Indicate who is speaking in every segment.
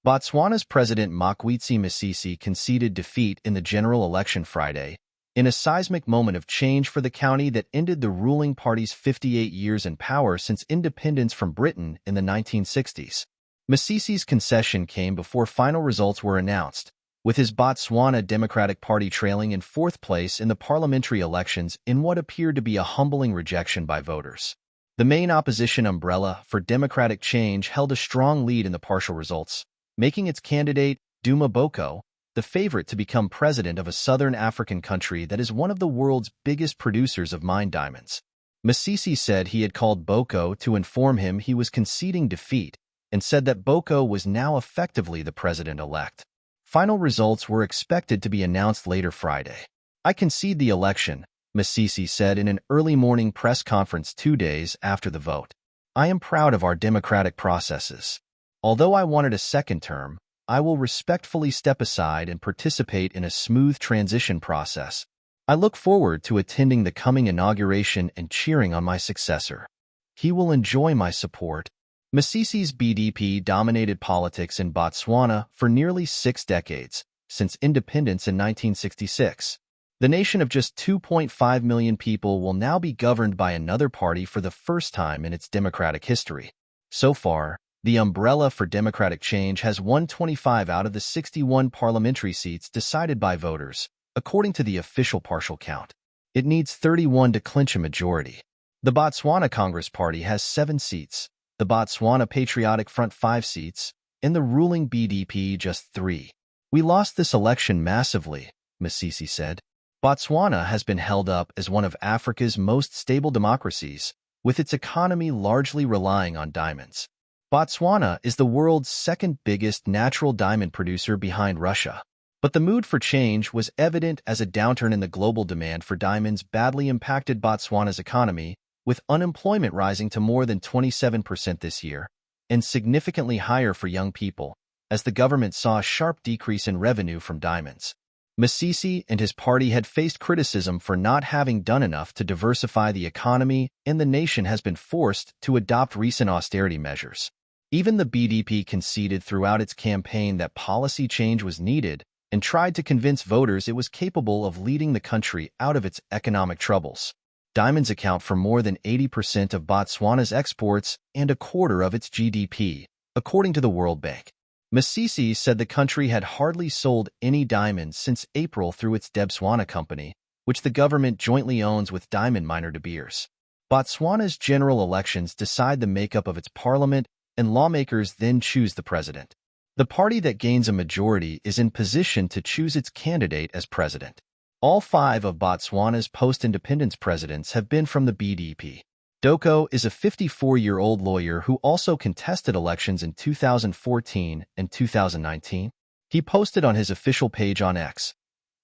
Speaker 1: Botswana's President Mokgweetsi Masisi conceded defeat in the general election Friday, in a seismic moment of change for the country that ended the ruling party's 58 years in power since independence from Britain in the 1960s. Masisi's concession came before final results were announced, with his Botswana Democratic Party trailing in fourth place in the parliamentary elections in what appeared to be a humbling rejection by voters. The main opposition umbrella for democratic change held a strong lead in the partial results, making its candidate, Duma Boko, the favorite to become president of a southern African country that is one of the world's biggest producers of mined diamonds. Masisi said he had called Boko to inform him he was conceding defeat and said that Boko was now effectively the president-elect. Final results were expected to be announced later Friday. "I concede the election," Masisi said in an early morning press conference 2 days after the vote. "I am proud of our democratic processes. Although I wanted a second term, I will respectfully step aside and participate in a smooth transition process. I look forward to attending the coming inauguration and cheering on my successor. He will enjoy my support." Masisi's BDP dominated politics in Botswana for nearly 6 decades, since independence in 1966. The nation of just 2.5 million people will now be governed by another party for the first time in its democratic history. So far, the umbrella for democratic change has won 25 out of the 61 parliamentary seats decided by voters, according to the official partial count. It needs 31 to clinch a majority. The Botswana Congress Party has 7 seats, the Botswana Patriotic Front 5 seats, and the ruling BDP just 3. "We lost this election massively," Masisi said. "Botswana has been held up as one of Africa's most stable democracies, with its economy largely relying on diamonds. Botswana is the world's second biggest natural diamond producer behind Russia. But the mood for change was evident as a downturn in the global demand for diamonds badly impacted Botswana's economy, with unemployment rising to more than 27% this year, and significantly higher for young people, as the government saw a sharp decrease in revenue from diamonds. Masisi and his party had faced criticism for not having done enough to diversify the economy, and the nation has been forced to adopt recent austerity measures. Even the BDP conceded throughout its campaign that policy change was needed and tried to convince voters it was capable of leading the country out of its economic troubles. Diamonds account for more than 80% of Botswana's exports and a quarter of its GDP, according to the World Bank. Masisi said the country had hardly sold any diamonds since April through its Botswana company, which the government jointly owns with diamond miner De Beers. Botswana's general elections decide the makeup of its parliament, and lawmakers then choose the president. The party that gains a majority is in position to choose its candidate as president. All 5 of Botswana's post-independence presidents have been from the BDP. Doko is a 54-year-old lawyer who also contested elections in 2014 and 2019. He posted on his official page on X,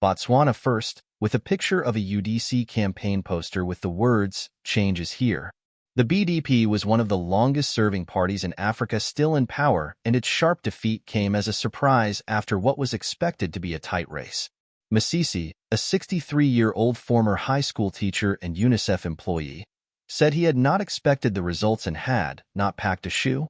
Speaker 1: "Botswana First," with a picture of a UDC campaign poster with the words, "Change is here." The BDP was one of the longest-serving parties in Africa still in power, and its sharp defeat came as a surprise after what was expected to be a tight race. Masisi, a 63-year-old former high school teacher and UNICEF employee, said he had not expected the results and had not packed a shoe.